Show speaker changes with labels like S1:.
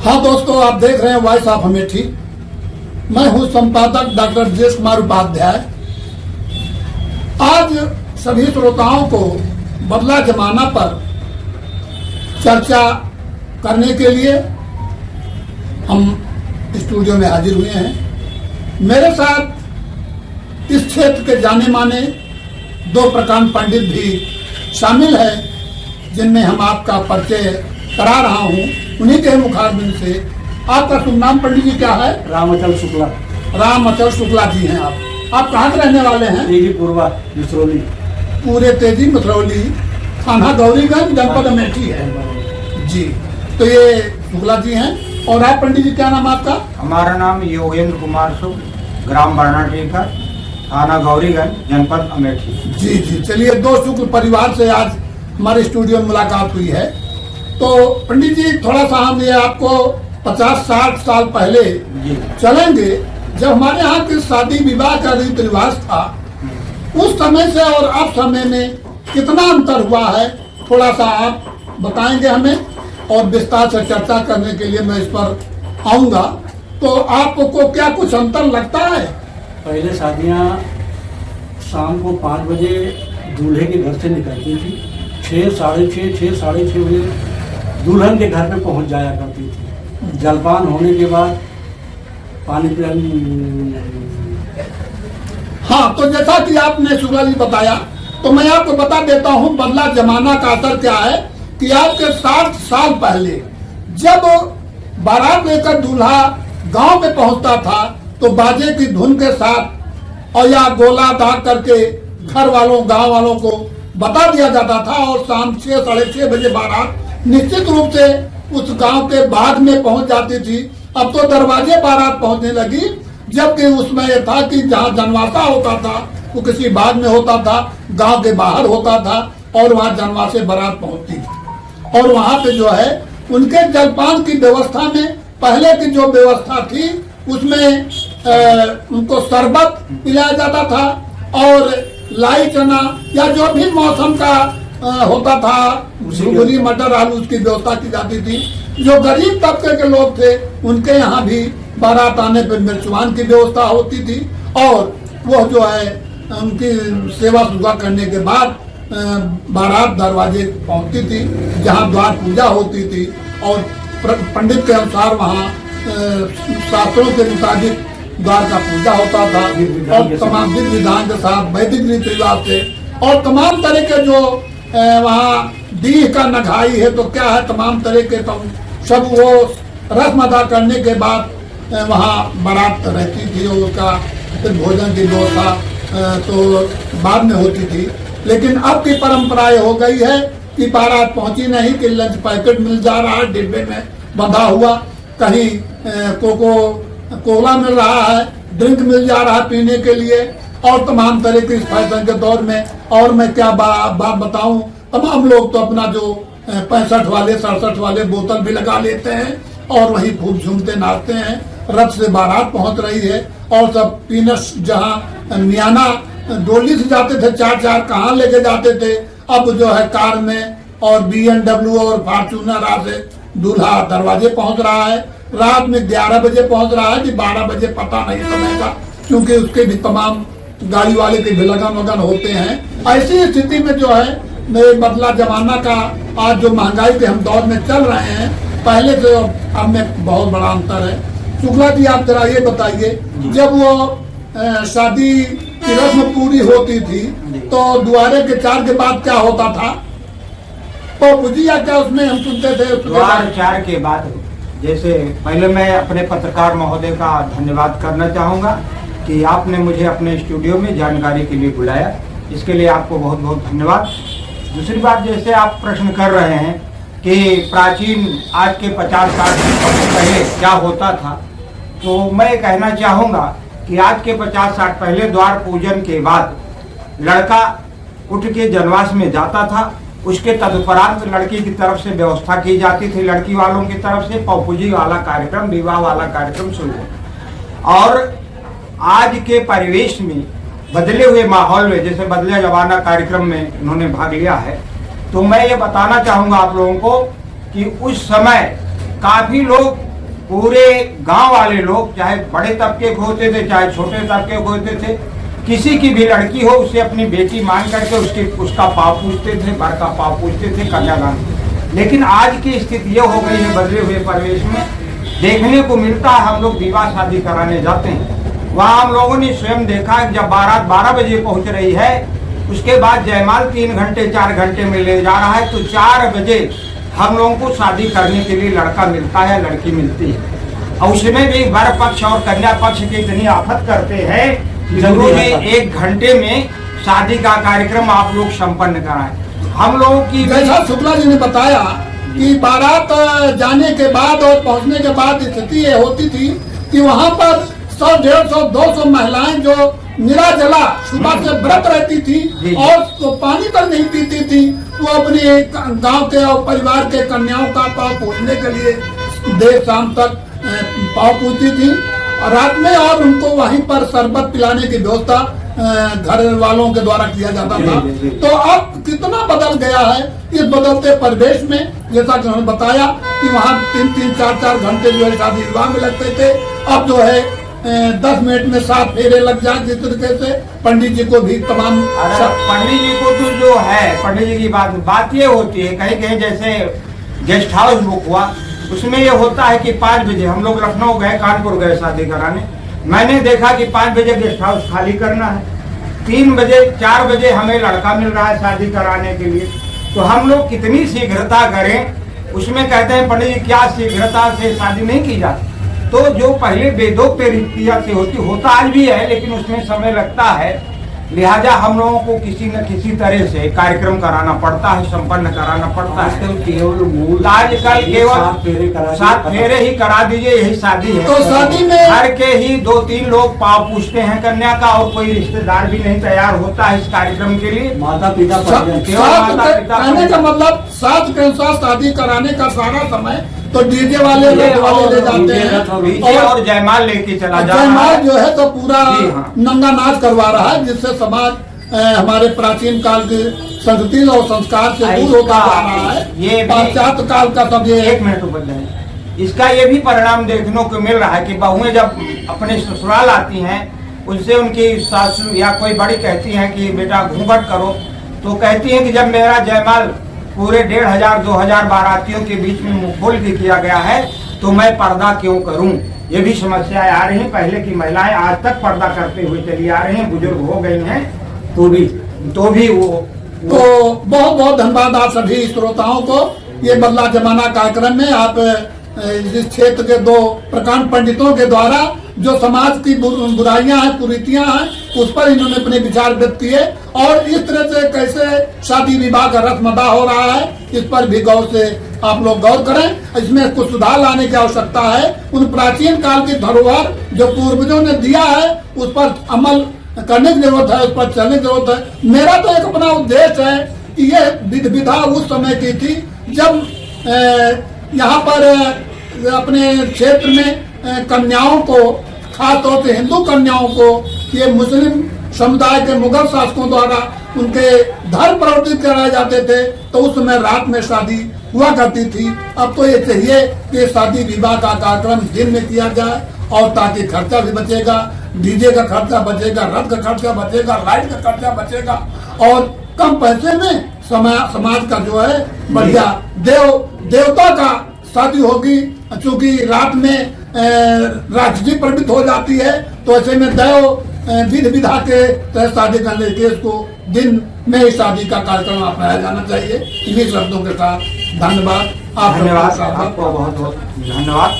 S1: हाँ दोस्तों, आप देख रहे हैं वॉइस ऑफ अमेठी। मैं हूं संपादक डॉक्टर जेश कुमार उपाध्याय। आज सभी श्रोताओं को बदला जमाना पर चर्चा करने के लिए हम स्टूडियो में हाजिर हुए हैं। मेरे साथ इस क्षेत्र के जाने माने दो प्रकांड पंडित भी शामिल हैं, जिनमें हम आपका परिचय करा रहा हूं। उन्हीं के मुखारबिंद से आपका शुभ नाम पंडित जी क्या है?
S2: रामअचल शुक्ला।
S1: रामअचल शुक्ला जी हैं आप कहाँ के रहने वाले हैं?
S2: तेजी पूर्वा मिसरौली।
S1: पूरे तेजी मिसरौली, थाना गौरीगंज, जनपद अमेठी है जी। तो ये शुक्ला जी हैं। और आप पंडित जी क्या नाम आपका?
S3: हमारा नाम योगेंद्र कुमार शुभ, ग्राम बरनाटेकर, थाना गौरीगंज, जनपद अमेठी।
S1: जी जी, चलिए दो शुक्ल परिवार से आज हमारे स्टूडियो में मुलाकात हुई है। तो पंडित जी थोड़ा सा हम ये आपको 50-60 साल पहले चलेंगे, जब हमारे यहाँ की शादी विवाह का रीति रिवाज था, उस समय से और अब समय में कितना अंतर हुआ है, थोड़ा सा आप बताएंगे हमें। और विस्तार से चर्चा करने के लिए मैं इस पर आऊंगा। तो आपको क्या कुछ अंतर लगता है?
S2: पहले शादियाँ शाम को 5 बजे दूल्हे के घर से निकलती थी। 6, साढ़े 6 बजे दुल्हन के घर पे पहुंच जाया करती थी। जलपान होने के बाद पानी
S1: हाँ, तो जैसा कि आपने शुक्ला जी बताया, तो मैं आपको बता देता हूँ बदला जमाना का असर क्या है। कि आज के 60 साल पहले जब बारात लेकर दूल्हा गांव में पहुंचता था, तो बाजे की धुन के साथ और या गोला दाग करके घर वालों गांव वालों को बता दिया जाता था, और शाम 6, साढ़े 6 बजे बारात निश्चित रूप से उस गांव के बाग में पहुंच जाती थी। अब तो दरवाजे बारात पहुंचने लगी, जबकि उसमें यह था कि जहां जनवासा होता था वो किसी बाग में होता था, गांव के बाहर होता था, और वहां जनवासे बारात पहुंचती थी। और वहां पे जो है उनके जलपान की व्यवस्था में पहले की जो व्यवस्था थी, उसमें उनको शरबत पिलाया जाता था, और लाई चना या जो भी मौसम का होता था, घुघनी मटर आलू, उसकी व्यवस्था की जाती थी। जो गरीब तबके के लोग थे उनके यहाँ भी बारात आने पर मिर्चवान की व्यवस्था होती थी, और वो जो है उनकी सेवा सुधा करने के बाद बारात दरवाजे पहुंचती थी, जहां द्वार पूजा होती थी। और पंडित के अनुसार वहां शास्त्रों के मुताबिक द्वार का पूजा होता था, और तमाम विधि विधान के साथ वैदिक रीति रिवाज से, और तमाम तरह के जो वहाँ दीह का नघाई है तो क्या है, तमाम तरह के सब वो रस्म अदा करने के बाद वहाँ बारात रहती थी, और उसका फिर भोजन की व्यवस्था तो बाद में होती थी। लेकिन अब की परंपरा हो गई है कि बारात पहुंची नहीं कि लंच पैकेट मिल जा रहा है डिब्बे में बंधा हुआ, कहीं कोला मिल रहा है, ड्रिंक मिल जा रहा है पीने के लिए, और तमाम तरह के इस फैशन के दौर में। और मैं क्या बात बताऊं, तमाम लोग तो अपना जो 65 वाले 67 वाले बोतल भी लगा लेते हैं, और वहीं खूब झूमते नाचते हैं। रथ से बारात पहुंच रही है, और सब पीनस जहां मियाना डोली से जाते थे, 4 कहाँ लेके जाते थे, अब जो है कार में और BMW और फॉर्च्यूनर से दूल्हा दरवाजे पहुंच रहा है। रात में 11 बजे पहुंच रहा है कि 12 बजे, पता नहीं समय का, क्योंकि उसके भी तमाम गाड़ी वाले के भी लगन होते हैं। ऐसी स्थिति में जो है मेरे बदला जमाना का आज जो महंगाई के हम दौर में चल रहे हैं, पहले से अब में बहुत बड़ा अंतर है। शुक्ला जी आप जरा ये बताइए, जब वो शादी की रस्म पूरी होती थी तो द्वारे के 4 के बाद क्या होता था? तो बुझिया क्या उसमें हम सुनते थे?
S3: द्वार 4 के बाद, जैसे पहले मैं अपने पत्रकार महोदय का धन्यवाद करना चाहूँगा कि आपने मुझे अपने स्टूडियो में जानकारी के लिए बुलाया, इसके लिए आपको बहुत बहुत धन्यवाद। दूसरी बात, जैसे आप प्रश्न कर रहे हैं कि प्राचीन आज के 50-60 वर्ष पहले क्या होता था, तो मैं कहना चाहूँगा कि आज के 50-60 पहले द्वार पूजन के बाद लड़का उठ के जनवास में जाता था। उसके तदुपरांत लड़की की तरफ से व्यवस्था की जाती थी, लड़की वालों की तरफ से पौपुजी वाला कार्यक्रम, विवाह वाला कार्यक्रम शुरू हो। और आज के परिवेश में बदले हुए माहौल में, जैसे बदले जमाना कार्यक्रम में उन्होंने भाग लिया है, तो मैं ये बताना चाहूँगा आप लोगों को कि उस समय काफ़ी लोग पूरे गांव वाले लोग, चाहे बड़े तबके के होते थे चाहे छोटे तबके के होते थे, किसी की भी लड़की हो उसे अपनी बेटी मान करके उसका पाँव पूछते थे, भर का पाँव पूछते थे, कन्यादान। लेकिन आज की स्थिति ये हो गई है बदले हुए परिवेश में, देखने को मिलता है हम लोग विवाह शादी कराने जाते हैं, वहाँ हम लोगों ने स्वयं देखा है जब बारात 12 बजे पहुँच रही है, उसके बाद जयमाल 3 घंटे 4 घंटे में ले जा रहा है, तो 4 बजे हम लोगों को शादी करने के लिए लड़का मिलता है, लड़की मिलती है। और उसमें भी वर पक्ष और कन्या पक्ष की इतनी आफत करते हैं, जरूरी 1 घंटे में शादी का कार्यक्रम आप लोग संपन्न कराएं। हम लोगों की
S1: जैसा शुक्ला जी ने बताया कि बारात जाने के बाद और पहुंचने के बाद स्थिति ये होती थी कि वहां पर 100, 150, 200 महिलाएं जो निराजला सुबह से व्रत रहती थी और तो पानी तक नहीं पीती थी, वो अपने गांव के और परिवार के कन्याओं का पाँव पूजने के लिए देर शाम तक पाँव पूजती थी और रात में, और उनको वहीं पर शरबत पिलाने की व्यवस्था घर वालों के द्वारा किया जाता था। तो अब कितना बदल गया है इस बदलते परिवेश में, जैसा कि उन्होंने बताया कि वहाँ 3-3, 4-4 घंटे जो है शादी विवाह में लगते थे, अब जो है 10 मिनट में 7 फेरे लग जाए। जिस तरीके से पंडित जी को भी तमाम
S3: पंडित जी को तो जो है पंडित जी की बात ये होती है, कहीं कहीं जैसे गेस्ट हाउस बुक हुआ, उसमें ये होता है कि 5 बजे हम लोग लखनऊ गए, कानपुर गए शादी कराने, मैंने देखा कि 5 बजे गेस्ट हाउस खाली करना है, 3 बजे 4 बजे हमें लड़का मिल रहा है शादी कराने के लिए। तो हम लोग कितनी शीघ्रता करें, उसमें कहते हैं पंडित जी क्या शीघ्रता से शादी नहीं की जाती। तो जो पहले वेदोक्त रीतियां से होता आज भी है, लेकिन उसमें समय लगता है, लिहाजा हम लोगों को किसी न किसी तरह से कार्यक्रम कराना पड़ता है, संपन्न कराना पड़ता है। आजकल केवल 7 फेरे ही करा दीजिए, यही शादी है।
S1: तो शादी में
S3: घर के ही 2-3 लोग पाँव पूछते हैं कन्या का, और कोई रिश्तेदार भी नहीं तैयार होता है इस कार्यक्रम के लिए।
S2: माता पिता
S1: कहने का मतलब साथ के अनुसार शादी कराने का सारा समय तो डीजे वाले ले जाते हैं
S3: और जयमाल लेके चला जा रहा
S1: जयमाल
S3: है।
S1: जो है तो पूरा
S3: हाँ।
S1: नंगा नाच करवा रहा है, जिससे समाज हमारे प्राचीन काल की संस्कृति और संस्कार से दूर होता जा रहा है।
S3: ये
S1: पाश्चात्य काल का सब ये
S3: 1 मिनट ऊपर जाए, इसका ये भी परिणाम देखने को मिल रहा है कि बहुएं जब अपने ससुराल आती हैं, उनसे उनकी सासू या कोई बड़ी कहती है कि बेटा घूंघट करो, तो कहती है कि जब मेरा जयमाल पूरे 1500-2000 बारातियों के बीच में मुंह खोल के किया गया है, तो मैं पर्दा क्यों करूं। ये भी समस्याएं आ रही हैं। पहले की महिलाएं आज तक पर्दा करते हुए चली आ रही हैं, बुजुर्ग हो गई हैं, तो भी वो
S1: तो बहुत बहुत धन्यवाद आप सभी श्रोताओं को। ये बदला जमाना कार्यक्रम में आप इस क्षेत्र के 2 प्रकांड पंडितों के द्वारा जो समाज की बुराइयां हैं, कुरीतियां हैं, उस पर इन्होंने अपने विचार व्यक्त किए और इस तरह से कैसे शादी विवाह का रस्म अदा हो रहा है, इस पर भी गौर से आप लोग गौर करें। इसमें कुछ सुधार लाने की आवश्यकता है। उन प्राचीन काल की धरोहर जो पूर्वजों ने दिया है, उस पर अमल करने की जरूरत है, उस पर चलने की जरूरत है। मेरा तो एक अपना उद्देश्य है कि ये विधा उस समय की थी जब यहाँ पर अपने क्षेत्र में कन्याओं को, खासतौर से हिंदू कन्याओं को, ये मुस्लिम समुदाय के मुगल शासकों द्वारा उनके धर्म प्रवर्तित कराए जाते थे, तो उस समय रात में शादी हुआ करती थी। अब तो ये चाहिए कि शादी विवाह का कार्यक्रम दिन में किया जाए, और ताकि खर्चा भी बचेगा, डीजे का खर्चा बचेगा, रथ का खर्चा बचेगा, लाइट का खर्चा बचेगा, और कम पैसे में समाज का जो है बढ़िया देवता का शादी होगी। चूंकि रात में राक्षसी प्रवृत्ति हो जाती है, तो ऐसे में विधि विधा के तहत शादी करने के इसको दिन में ही शादी का कार्यक्रम अपनाया जाना चाहिए। इन्हीं शब्दों के साथ धन्यवाद।
S3: आपको बहुत बहुत धन्यवाद।